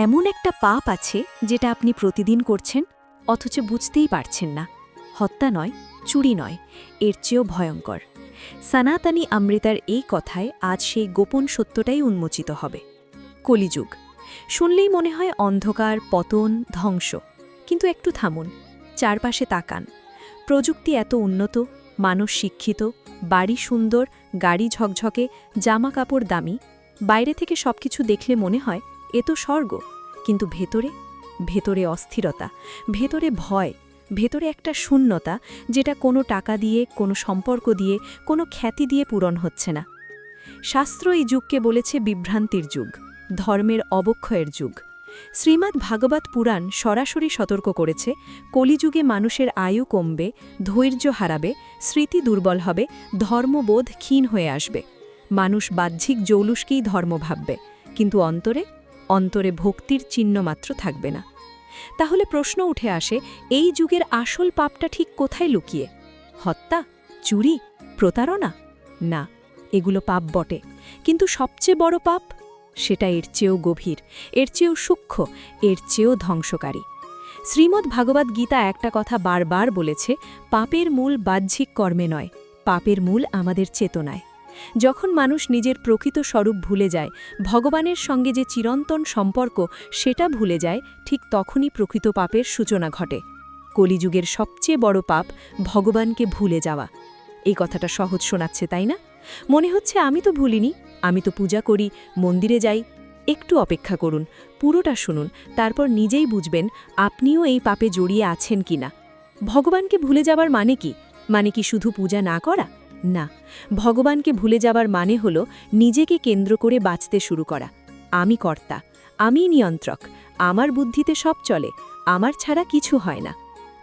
এমন একটা পাপ আছে যেটা আপনি প্রতিদিন করছেন অথচ বুঝতেই পারছেন না। হত্যা নয়, চুরি নয়, এর চেয়েও ভয়ঙ্কর। সনাতনী অমৃতার এই কথায় আজ সেই গোপন সত্যটাই উন্মোচিত হবে। কলিযুগ শুনলেই মনে হয় অন্ধকার, পতন, ধ্বংস। কিন্তু একটু থামুন, চারপাশে তাকান। প্রযুক্তি এত উন্নত, মানুষ শিক্ষিত, বাড়ি সুন্দর, গাড়ি ঝকঝকে, জামা কাপড় দামি। বাইরে থেকে সবকিছু দেখলে মনে হয় এ তো স্বর্গ। কিন্তু ভেতরে অস্থিরতা, ভেতরে ভয়, ভেতরে একটা শূন্যতা, যেটা কোনো টাকা দিয়ে, কোনো সম্পর্ক দিয়ে, কোনো খ্যাতি দিয়ে পূরণ হচ্ছে না। শাস্ত্র এই যুগকে বলেছে বিভ্রান্তির যুগ, ধর্মের অবক্ষয়ের যুগ। শ্রীমদ্ ভাগবত পুরাণ সরাসরি সতর্ক করেছে, কলিযুগে মানুষের আয়ু কমবে, ধৈর্য হারাবে, স্মৃতি দুর্বল হবে, ধর্মবোধ ক্ষীণ হয়ে আসবে। মানুষ বাহ্যিক জৌলুসকেই ধর্ম ভাববে, কিন্তু অন্তরে ভক্তির চিহ্নমাত্র থাকবে না। তাহলে প্রশ্ন উঠে আসে, এই যুগের আসল পাপটা ঠিক কোথায় লুকিয়ে? হত্যা, চুরি, প্রতারণা? না, এগুলো পাপ বটে, কিন্তু সবচেয়ে বড় পাপ সেটা এর চেয়েও গভীর, এর চেয়েও সূক্ষ্ম, এর চেয়েও ধ্বংসকারী। শ্রীমদ্ ভাগবত গীতা একটা কথা বারবার বলেছে, পাপের মূল বাহ্যিক কর্মে নয়, পাপের মূল আমাদের চেতনায়। যখন মানুষ নিজের প্রকৃত স্বরূপ ভুলে যায়, ভগবানের সঙ্গে যে চিরন্তন সম্পর্ক সেটা ভুলে যায়, ঠিক তখনই প্রকৃত পাপের সূচনা ঘটে। কলিযুগের সবচেয়ে বড় পাপ ভগবানকে ভুলে যাওয়া। এই কথাটা সহজ শোনাচ্ছে, তাই না? মনে হচ্ছে আমি তো ভুলিনি, আমি তো পূজা করি, মন্দিরে যাই। একটু অপেক্ষা করুন, পুরোটা শুনুন, তারপর নিজেই বুঝবেন আপনিও এই পাপে জড়িয়ে আছেন কিনা। ভগবানকে ভুলে যাবার মানে কি শুধু পূজা না করা? না, ভগবানকে ভুলে যাবার মানে হল নিজেকে কেন্দ্র করে বাঁচতে শুরু করা। আমি কর্তা, আমি নিয়ন্ত্রক, আমার বুদ্ধিতে সব চলে, আমার ছাড়া কিছু হয় না।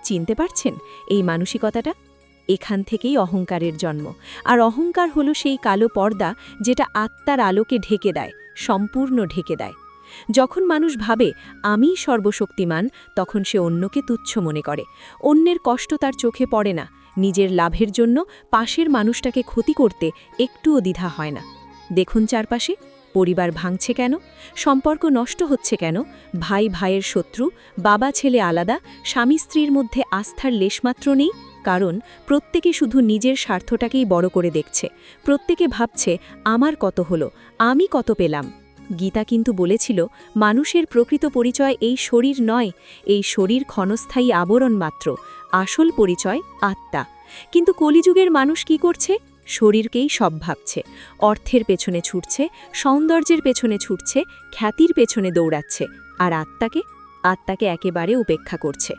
চিনতে পারছেন এই মানসিকতাটা? এখান থেকেই অহংকারের জন্ম। আর অহংকার হলো সেই কালো পর্দা যেটা আত্মার আলোকে ঢেকে দেয়, সম্পূর্ণ ঢেকে দেয়। যখন মানুষ ভাবে আমিই সর্বশক্তিমান, তখন সে অন্যকে তুচ্ছ মনে করে। অন্যের কষ্ট তার চোখে পড়ে না। নিজের লাভের জন্য পাশের মানুষটাকে ক্ষতি করতে একটুও দ্বিধা হয় না। দেখুন চারপাশে, পরিবার ভাঙছে কেন? সম্পর্ক নষ্ট হচ্ছে কেন? ভাই ভাইয়ের শত্রু, বাবা ছেলে আলাদা, স্বামী স্ত্রীর মধ্যে আস্থার লেশমাত্র নেই। কারণ প্রত্যেকে শুধু নিজের স্বার্থটাকেই বড় করে দেখছে। প্রত্যেকে ভাবছে আমার কত হলো, আমি কত পেলাম। গীতা কিন্তু বলেছিল, মানুষের প্রকৃত পরিচয় এই শরীর নয়, এই শরীর ক্ষণস্থায়ী আবরণ মাত্র, আসল পরিচয় আত্মা। কিন্তু কলিযুগের মানুষ কি করছে? শরীরকেই সব ভাবছে, অর্থের পেছনে ছুটছে, সৌন্দর্যের পেছনে ছুটছে, খ্যাতির পেছনে দৌড়াচ্ছে, আর আত্মাকে একেবারে উপেক্ষা করছে।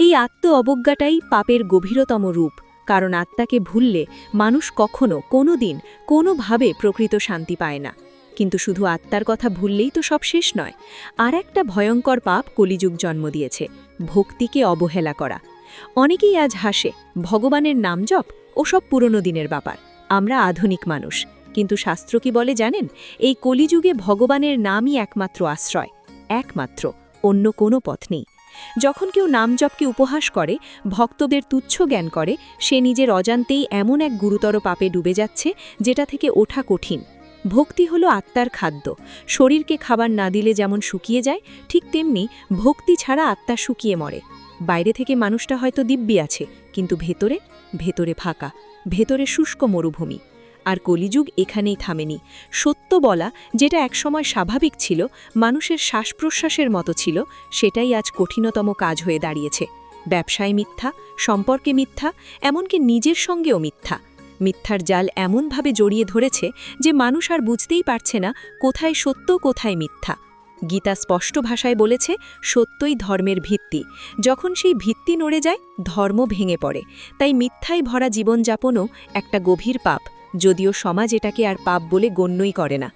এই আত্ম অবজ্ঞাটাই পাপের গভীরতম রূপ। কারণ আত্মাকে ভুললে মানুষ কখনো, কোনোদিন, কোনোভাবে প্রকৃত শান্তি পায় না। কিন্তু শুধু আত্মার কথা ভুললেই তো সব শেষ নয়। আর একটা ভয়ঙ্কর পাপ কলিযুগ জন্ম দিয়েছে, ভক্তিকে অবহেলা করা। অনেকেই আজ হাসে, ভগবানের নাম জপ ওসব পুরনো দিনের ব্যাপার, আমরা আধুনিক মানুষ। কিন্তু শাস্ত্র কি বলে জানেন? এই কলিযুগে ভগবানের নামই একমাত্র আশ্রয়, একমাত্র, অন্য কোনো পথ নেই। যখন কেউ নাম জপকে উপহাস করে, ভক্তদের তুচ্ছ জ্ঞান করে, সে নিজের অজান্তেই এমন এক গুরুতর পাপে ডুবে যাচ্ছে যেটা থেকে ওঠা কঠিন। ভক্তি হলো আত্মার খাদ্য। শরীরকে খাবার না দিলে যেমন শুকিয়ে যায়, ঠিক তেমনি ভক্তি ছাড়া আত্মা শুকিয়ে মরে। বাইরে থেকে মানুষটা হয়তো দিব্যি আছে, কিন্তু ভেতরে ফাঁকা, ভেতরে শুষ্ক মরুভূমি। আর কলিযুগ এখানেই থামেনি। সত্য বলা, যেটা একসময় স্বাভাবিক ছিল, মানুষের শ্বাস প্রশ্বাসের মতো ছিল, সেটাই আজ কঠিনতম কাজ হয়ে দাঁড়িয়েছে। ব্যবসায় মিথ্যা, সম্পর্কে মিথ্যা, এমনকি নিজের সঙ্গেও মিথ্যা। মিথ্যার জাল এমনভাবে জড়িয়ে ধরেছে যে মানুষ আর বুঝতেই পারছে না কোথায় সত্য, কোথায় মিথ্যা। গীতা স্পষ্ট ভাষায় বলেছে, সত্যই ধর্মের ভিত্তি। যখন সেই ভিত্তি নড়ে যায়, ধর্ম ভেঙে পড়ে। তাই মিথ্যায় ভরা জীবনযাপনও একটা গভীর পাপ, যদিও সমাজ এটাকে আর পাপ বলে গণ্যই করে না।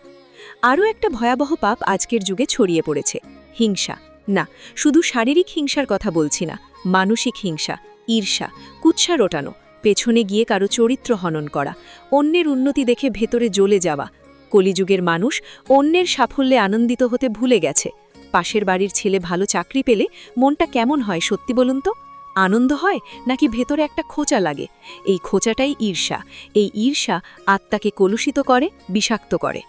আরও একটা ভয়াবহ পাপ আজকের যুগে ছড়িয়ে পড়েছে, হিংসা। না, শুধু শারীরিক হিংসার কথা বলছি না, মানসিক হিংসা, ঈর্ষা, কুৎসা রটানো, পেছনে গিয়ে কারো চরিত্র হনন করা, অন্যের উন্নতি দেখে ভেতরে জ্বলে যাওয়া। কলিযুগের মানুষ অন্যের সাফল্যে আনন্দিত হতে ভুলে গেছে। পাশের বাড়ির ছেলে ভালো চাকরি পেলে মনটা কেমন হয় সত্যি বলুন তো? আনন্দ হয় নাকি ভেতরে একটা খোঁচা লাগে? এই খোঁচাটাই ঈর্ষা। এই ঈর্ষা আত্মাকে কলুষিত করে, বিষাক্ত করে।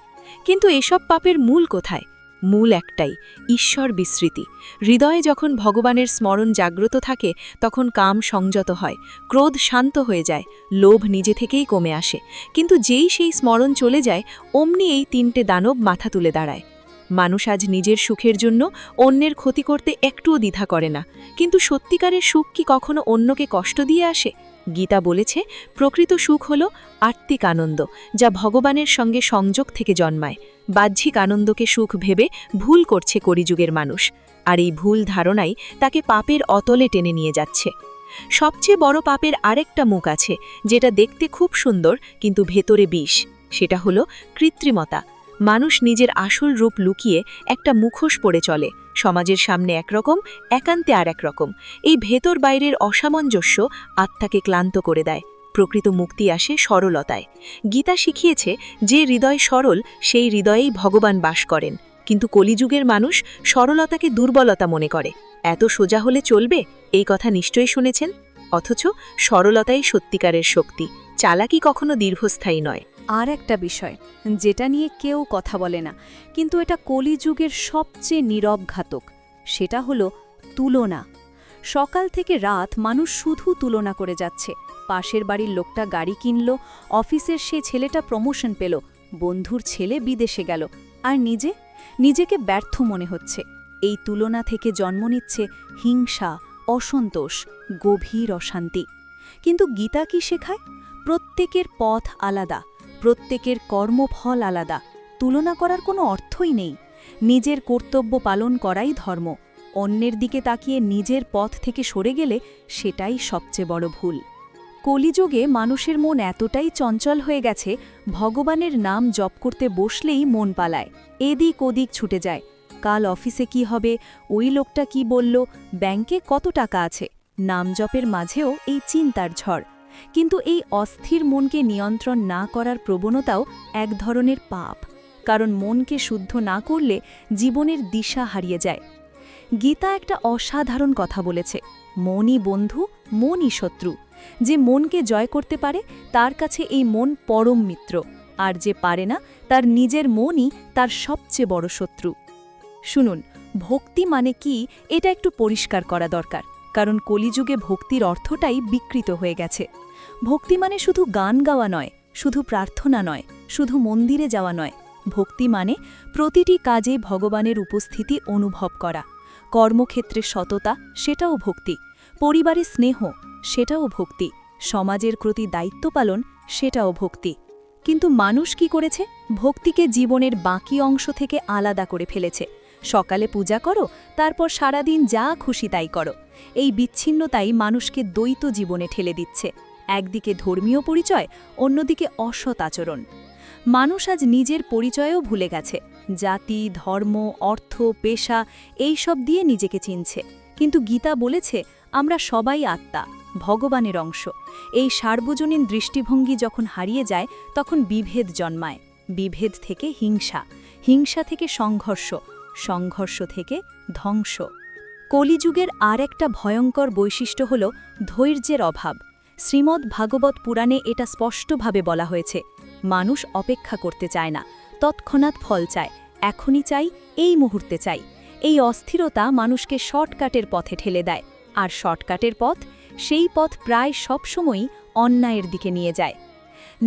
কিন্তু এসব পাপের মূল কোথায়? মূল একটাই, ঈশ্বর বিস্মৃতি। হৃদয়ে যখন ভগবানের স্মরণ জাগ্রত থাকে তখন কাম সংযত হয়, ক্রোধ শান্ত হয়ে যায়, লোভ নিজে থেকেই কমে আসে। কিন্তু যেই সেই স্মরণ চলে যায়, অমনি এই 3টে দানব মাথা তুলে দাঁড়ায়। মানুষ আজ নিজের সুখের জন্য অন্যের ক্ষতি করতে একটুও দ্বিধা করে না, কিন্তু সত্যিকারের সুখ কি কখনো অন্যকে কষ্ট দিয়ে আসে? গীতা বলেছে, প্রকৃত সুখ হল আত্মিক আনন্দ, যা ভগবানের সঙ্গে সংযোগ থেকে জন্মায়। বাহ্যিক আনন্দকে সুখ ভেবে ভুল করছে কলিযুগের মানুষ, আর এই ভুল ধারণাই তাকে পাপের অতলে টেনে নিয়ে যাচ্ছে। সবচেয়ে বড় পাপের আরেকটা মুখ আছে, যেটা দেখতে খুব সুন্দর কিন্তু ভেতরে বিষ। সেটা হলো কৃত্রিমতা। মানুষ নিজের আসল রূপ লুকিয়ে একটা মুখোশ পরে চলে, সমাজের সামনে একরকম, একান্তে আর একরকম। এই ভেতর বাইরের অসামঞ্জস্য আত্মাকে ক্লান্ত করে দেয়। প্রকৃত মুক্তি আসে সরলতায়। গীতা শিখিয়েছে, যে হৃদয় সরল সেই হৃদয়েই ভগবান বাস করেন। কিন্তু কলিযুগের মানুষ সরলতাকে দুর্বলতা মনে করে। এত সোজা হলে চলবে, এই কথা নিশ্চয়ই শুনেছেন। অথচ সরলতাই সত্যিকারের শক্তি। চালাকি কখনো দীর্ঘস্থায়ী নয়। আর একটা বিষয় যেটা নিয়ে কেউ কথা বলে না, কিন্তু এটা কলিযুগের সবচেয়ে নীরব ঘাতক, সেটা হলো তুলনা। সকাল থেকে রাত মানুষ শুধু তুলনা করে যাচ্ছে। পাশের বাড়ির লোকটা গাড়ি কিনল, অফিসের সে ছেলেটা প্রমোশন পেল, বন্ধুর ছেলে বিদেশে গেল, আর নিজেকে ব্যর্থ মনে হচ্ছে। এই তুলনা থেকে জন্ম নিচ্ছে হিংসা, অসন্তোষ, গভীর অশান্তি। কিন্তু গীতা কি শেখায়? প্রত্যেকের পথ আলাদা, প্রত্যেকের কর্মফল আলাদা। তুলনা করার কোনো অর্থই নেই। নিজের কর্তব্য পালন করাই ধর্ম। অন্যের দিকে তাকিয়ে নিজের পথ থেকে সরে গেলে সেটাই সবচেয়ে বড় ভুল। কলিযুগে মানুষের মন এতটাই চঞ্চল হয়ে গেছে, ভগবানের নাম জপ করতে বসলেই মন পালায়, এদিক ওদিক ছুটে যায়। কাল অফিসে কি হবে, ওই লোকটা কি বলল, ব্যাংকে কত টাকা আছে, নাম জপের মাঝেও এই চিন্তার ঝড়। কিন্তু এই অস্থির মনকে নিয়ন্ত্রণ না করার প্রবণতাও এক ধরনের পাপ, কারণ মনকে শুদ্ধ না করলে জীবনের দিশা হারিয়ে যায়। গীতা একটা অসাধারণ কথা বলেছে, মনই বন্ধু, মনই শত্রু। যে মনকে জয় করতে পারে তার কাছে এই মন পরম মিত্র, আর যে পারে না তার নিজের মনই তার সবচেয়ে বড় শত্রু। শুনুন, ভক্তি মানে কি এটা একটু পরিষ্কার করা দরকার, কারণ কলিযুগে ভক্তির অর্থটাই বিকৃত হয়ে গেছে। ভক্তি মানে শুধু গান গাওয়া নয়, শুধু প্রার্থনা নয়, শুধু মন্দিরে যাওয়া নয়। ভক্তি মানে প্রতিটি কাজে ভগবানের উপস্থিতি অনুভব করা। কর্মক্ষেত্রে সততা, সেটাও ভক্তি। পরিবারে স্নেহ, সেটাও ভক্তি। সমাজের প্রতি দায়িত্ব পালন, সেটাও ভক্তি। কিন্তু মানুষ কি করেছে? ভক্তিকে জীবনের বাকি অংশ থেকে আলাদা করে ফেলেছে। সকালে পূজা করো, তারপর সারাদিন যা খুশি তাই করো। এই বিচ্ছিন্নতাই মানুষকে দ্বৈত জীবনে ঠেলে দিচ্ছে। একদিকে ধর্মীয় পরিচয়, অন্যদিকে অসৎ আচরণ। মানুষ আজ নিজের পরিচয়ও ভুলে গেছে। জাতি, ধর্ম, অর্থ, পেশা এইসব দিয়ে নিজেকে চিনছে। কিন্তু গীতা বলেছে, আমরা সবাই আত্মা, ভগবানের অংশ। এই সার্বজনীন দৃষ্টিভঙ্গি যখন হারিয়ে যায়, তখন বিভেদ জন্মায়। বিভেদ থেকে হিংসা, হিংসা থেকে সংঘর্ষ, সংঘর্ষ থেকে ধ্বংস। কলিযুগের আর একটা ভয়ঙ্কর বৈশিষ্ট্য হল ধৈর্যের অভাব। শ্রীমদ্ ভাগবত পুরাণে এটা স্পষ্টভাবে বলা হয়েছে, মানুষ অপেক্ষা করতে চায় না, তৎক্ষণাৎ ফল চায়, এখনই চাই, এই মুহূর্তে চাই। এই অস্থিরতা মানুষকে শর্টকাটের পথে ঠেলে দেয়, আর শর্টকাটের পথ, সেই পথ প্রায় সবসময়ই অন্যায়ের দিকে নিয়ে যায়।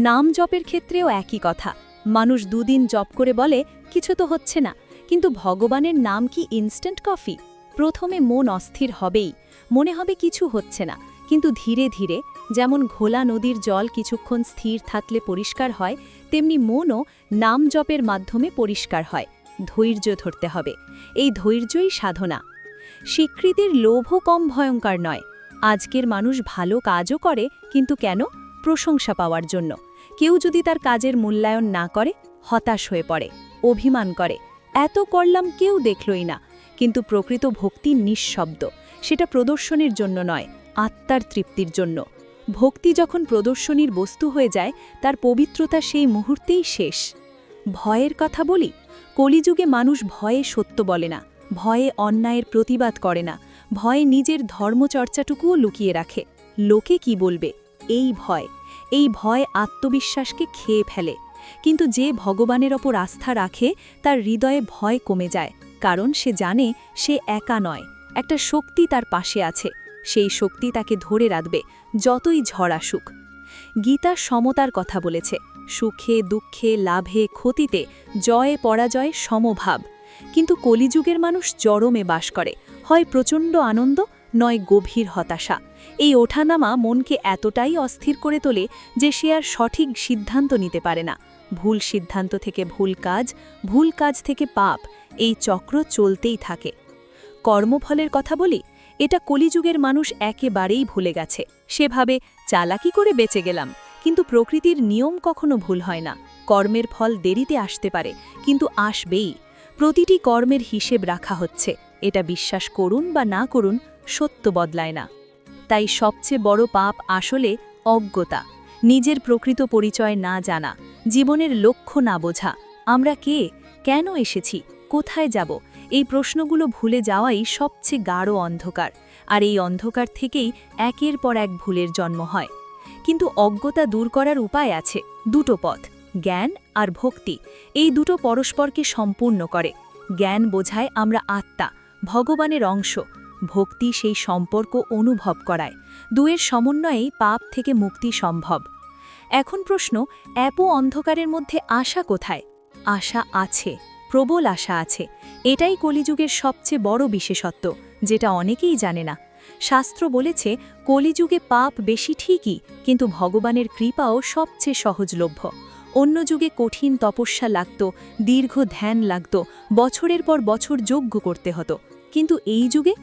নাম জপের ক্ষেত্রেও একই কথা। মানুষ 2 দিন জপ করে বলে, কিছু তো হচ্ছে না। কিন্তু ভগবানের নাম কি ইনস্ট্যান্ট কফি? প্রথমে মন অস্থির হবেই, মনে হবে কিছু হচ্ছে না, কিন্তু ধীরে ধীরে, যেমন ঘোলা নদীর জল কিছুক্ষণ স্থির থাকলে পরিষ্কার হয়, তেমনি মনও নাম জপের মাধ্যমে পরিষ্কার হয়। ধৈর্য ধরতে হবে, এই ধৈর্যই সাধনা। স্বীকৃতির লোভও কম ভয়ঙ্কর নয়। আজকের মানুষ ভালো কাজও করে, কিন্তু কেন? প্রশংসা পাওয়ার জন্য। কেউ যদি তার কাজের মূল্যায়ন না করে, হতাশ হয়ে পড়ে, অভিমান করে, এত করলাম কেউ দেখলই না। কিন্তু প্রকৃত ভক্তি নিঃশব্দ, সেটা প্রদর্শনের জন্য নয়, আত্মার তৃপ্তির জন্য। ভক্তি যখন প্রদর্শনীর বস্তু হয়ে যায়, তার পবিত্রতা সেই মুহূর্তেই শেষ। ভয়ের কথা বলি, কলিযুগে মানুষ ভয়ে সত্য বলে না, ভয়ে অন্যায়ের প্রতিবাদ করে না, ভয়ে নিজের ধর্মচর্চাটুকুও লুকিয়ে রাখে। লোকে কি বলবে, এই ভয় আত্মবিশ্বাসকে খেয়ে ফেলে। কিন্তু যে ভগবানের ওপর আস্থা রাখে তার হৃদয়ে ভয় কমে যায়, কারণ সে জানে সে একা নয়, একটা শক্তি তার পাশে আছে। সেই শক্তি তাকে ধরে রাখবে যতই ঝড় আসুক। গীতা সমতার কথা বলেছে, সুখে দুঃখে লাভে ক্ষতিতে জয়ে পরাজয়ে সমভাব। কিন্তু কলিযুগের মানুষ জড়মে বাস করে, হয় প্রচণ্ড আনন্দ, নয় গভীর হতাশা। এই ওঠানামা মনকে এতটাই অস্থির করে তোলে যে সে আর সঠিক সিদ্ধান্ত নিতে পারে না। ভুল সিদ্ধান্ত থেকে ভুল কাজ থেকে পাপ, এই চক্র চলতেই থাকে। কর্মফলের কথা বলি, এটা কলিযুগের মানুষ একেবারেই ভুলে গেছে। সেভাবে চালাকি করে বেঁচে গেলাম, কিন্তু প্রকৃতির নিয়ম কখনো ভুল হয় না। কর্মের ফল দেরিতে আসতে পারে, কিন্তু আসবেই। প্রতিটি কর্মের হিসেব রাখা হচ্ছে, এটা বিশ্বাস করুন বা না করুন, সত্য বদলায় না। তাই সবচেয়ে বড় পাপ আসলে অজ্ঞতা, নিজের প্রকৃত পরিচয় না জানা, জীবনের লক্ষ্য না বোঝা। আমরা কে, কেন এসেছি, কোথায় যাব, এই প্রশ্নগুলো ভুলে যাওয়াই সবচেয়ে গাঢ় অন্ধকার। আর এই অন্ধকার থেকেই একের পর এক ভুলের জন্ম হয়। কিন্তু অজ্ঞতা দূর করার উপায় আছে, দুটো পথ, জ্ঞান আর ভক্তি। এই দুটো পরস্পরকে সম্পূর্ণ করে। জ্ঞান বোঝায় আমরা আত্মা, ভগবানের অংশ। ভক্তি সেই সম্পর্ক অনুভব করায়। দুয়ের সমন্বয়েই পাপ থেকে মুক্তি সম্ভব। এখন প্রশ্ন, এত অন্ধকারের মধ্যে আশা কোথায়? আশা আছে, প্রবল আশা আছে। এটাই কলিযুগের সবচেয়ে বড় বিশেষত্ব, যেটা অনেকেই জানে না। শাস্ত্র বলেছে কলিযুগে পাপ বেশি ঠিকই, কিন্তু ভগবানের কৃপাও সবচেয়ে সহজলভ্য। অন্য যুগে কঠিন তপস্যা লাগত, দীর্ঘ ধ্যান লাগত, বছরের পর বছর যজ্ঞ করতে হতো। কিন্তু এই যুগে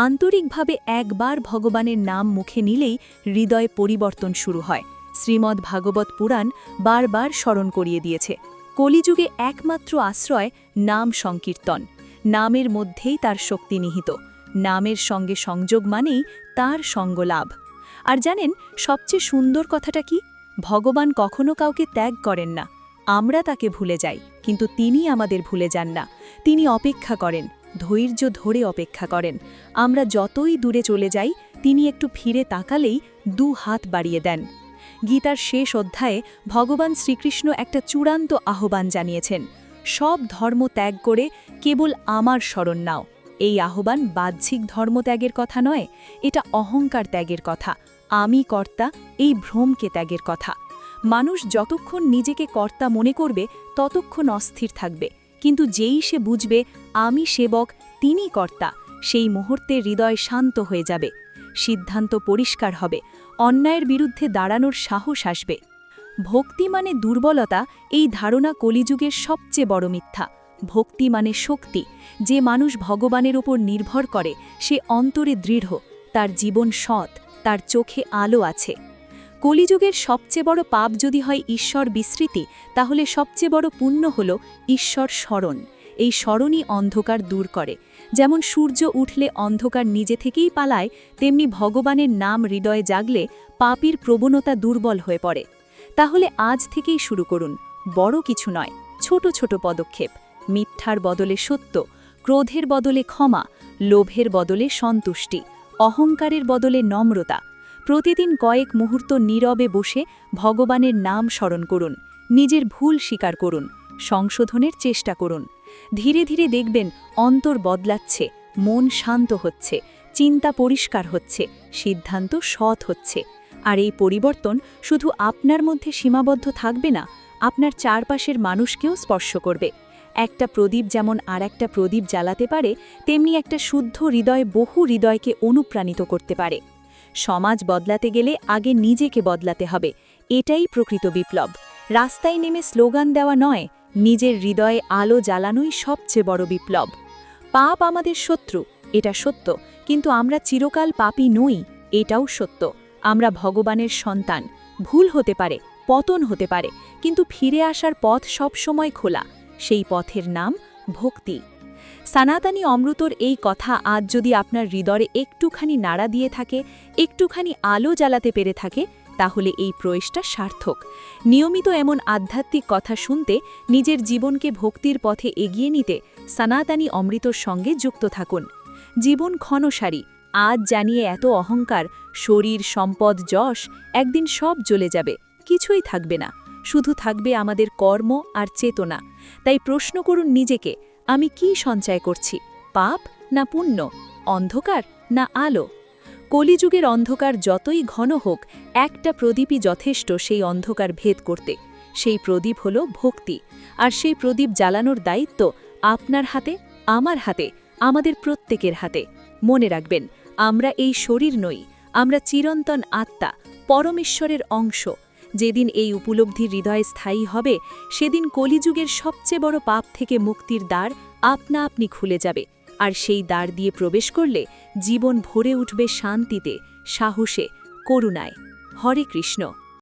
আন্তরিকভাবে একবার ভগবানের নাম মুখে নিলেই হৃদয়ে পরিবর্তন শুরু হয়। শ্রীমদ্ ভাগবত পুরাণ বারবার স্মরণ করিয়ে দিয়েছে, কলিযুগে একমাত্র আশ্রয় নাম সংকীর্তন। নামের মধ্যেই তার শক্তি নিহিত। নামের সঙ্গে সংযোগ মানেই তার সঙ্গলাভ। আর জানেন সবচেয়ে সুন্দর কথাটা কি? ভগবান কখনো কাউকে ত্যাগ করেন না। আমরা তাকে ভুলে যাই, কিন্তু তিনি আমাদের ভুলে যান না। তিনি অপেক্ষা করেন, ধৈর্য ধরে অপেক্ষা করেন। আমরা যতই দূরে চলে যাই, তিনি একটু ফিরে তাকালেই 2 হাত বাড়িয়ে দেন। গীতার শেষ অধ্যায়ে ভগবান শ্রীকৃষ্ণ একটা চূড়ান্ত আহ্বান জানিয়েছেন, সব ধর্ম ত্যাগ করে কেবল আমার শরণ নাও। এই আহ্বান বাহ্যিক ধর্মত্যাগের কথা নয়, এটা অহংকার ত্যাগের কথা, আমি কর্তা এই ভ্রমকে ত্যাগের কথা। মানুষ যতক্ষণ নিজেকে কর্তা মনে করবে ততক্ষণ অস্থির থাকবে, কিন্তু যেই সে বুঝবে আমি সেবক, তিনি কর্তা, সেই মুহূর্তে হৃদয় শান্ত হয়ে যাবে, সিদ্ধান্ত পরিষ্কার হবে, অন্যায়ের বিরুদ্ধে দাঁড়ানোর সাহস আসবে। ভক্তি মানে দুর্বলতা, এই ধারণা কলিযুগের সবচেয়ে বড় মিথ্যা। ভক্তি মানে শক্তি। যে মানুষ ভগবানের ওপর নির্ভর করে সে অন্তরে দৃঢ়, তার জীবন সৎ, তার চোখে আলো আছে। কলিযুগের সবচেয়ে বড় পাপ যদি হয় ঈশ্বর বিস্মৃতি, তাহলে সবচেয়ে বড় পুণ্য হল ঈশ্বর স্মরণ। এই স্মরণই অন্ধকার দূর করে। যেমন সূর্য উঠলে অন্ধকার নিজে থেকেই পালায়, তেমনি ভগবানের নাম হৃদয়ে জাগলে পাপীর প্রবণতা দুর্বল হয়ে পড়ে। তাহলে আজ থেকেই শুরু করুন, বড় কিছু নয়, ছোট ছোট পদক্ষেপ। মিথ্যার বদলে সত্য, ক্রোধের বদলে ক্ষমা, লোভের বদলে সন্তুষ্টি, অহংকারের বদলে নম্রতা। প্রতিদিন কয়েক মুহূর্ত নীরবে বসে ভগবানের নাম স্মরণ করুন, নিজের ভুল স্বীকার করুন, সংশোধনের চেষ্টা করুন। ধীরে ধীরে দেখবেন অন্তর বদলাচ্ছে, মন শান্ত হচ্ছে, চিন্তা পরিষ্কার হচ্ছে, সিদ্ধান্ত সৎ হচ্ছে। আর এই পরিবর্তন শুধু আপনার মধ্যে সীমাবদ্ধ থাকবে না, আপনার চারপাশের মানুষকেও স্পর্শ করবে। একটা প্রদীপ যেমন আর একটা প্রদীপ জ্বালাতে পারে, তেমনি একটা শুদ্ধ হৃদয় বহু হৃদয়কে অনুপ্রাণিত করতে পারে। সমাজ বদলাতে গেলে আগে নিজেকে বদলাতে হবে, এটাই প্রকৃত বিপ্লব। রাস্তায় নেমে স্লোগান দেওয়া নয়, নিজের হৃদয়ে আলো জ্বালানোই সবচেয়ে বড় বিপ্লব। পাপ আমাদের শত্রু, এটা সত্য, কিন্তু আমরা চিরকাল পাপী নই, এটাও সত্য। আমরা ভগবানের সন্তান। ভুল হতে পারে, পতন হতে পারে, কিন্তু ফিরে আসার পথ সবসময় খোলা। সেই পথের নাম ভক্তি। সনাতনী অমৃতর এই কথা আজ যদি আপনার হৃদয়ে একটুখানি নাড়া দিয়ে থাকে, একটুখানি আলো জ্বালাতে পেরে থাকে, তাহলে এই প্রয়াসটা সার্থক। নিয়মিত এমন আধ্যাত্মিক কথা শুনতে, নিজের জীবনকে ভক্তির পথে এগিয়ে নিতে সনাতনী অমৃতর সঙ্গে যুক্ত থাকুন। জীবন ক্ষণসারী, আজ জানিয়ে এত অহংকার, শরীর, সম্পদ, যশ, একদিন সব জ্বলে যাবে, কিছুই থাকবে না। শুধু থাকবে আমাদের কর্ম আর চেতনা। তাই প্রশ্ন করুন নিজেকে, আমি কি সঞ্চয় করছি, পাপ না পুণ্য, অন্ধকার না আলো? কলিযুগের অন্ধকার যতই ঘন হোক, একটা প্রদীপই যথেষ্ট সেই অন্ধকার ভেদ করতে। সেই প্রদীপ হল ভক্তি, আর সেই প্রদীপ জ্বালানোর দায়িত্ব আপনার হাতে, আমার হাতে, আমাদের প্রত্যেকের হাতে। মনে রাখবেন, আমরা এই শরীর নই, আমরা চিরন্তন আত্মা, পরমেশ্বরের অংশ। যেদিন এই উপলব্ধি হৃদয়ে স্থায়ী হবে, সেদিন কলিযুগের সবচেয়ে বড় পাপ থেকে মুক্তির দ্বার আপনা আপনি খুলে যাবে। আর সেই দ্বার দিয়ে প্রবেশ করলে জীবন ভরে উঠবে শান্তিতে, সাহসে, করুণায়। হরে কৃষ্ণ।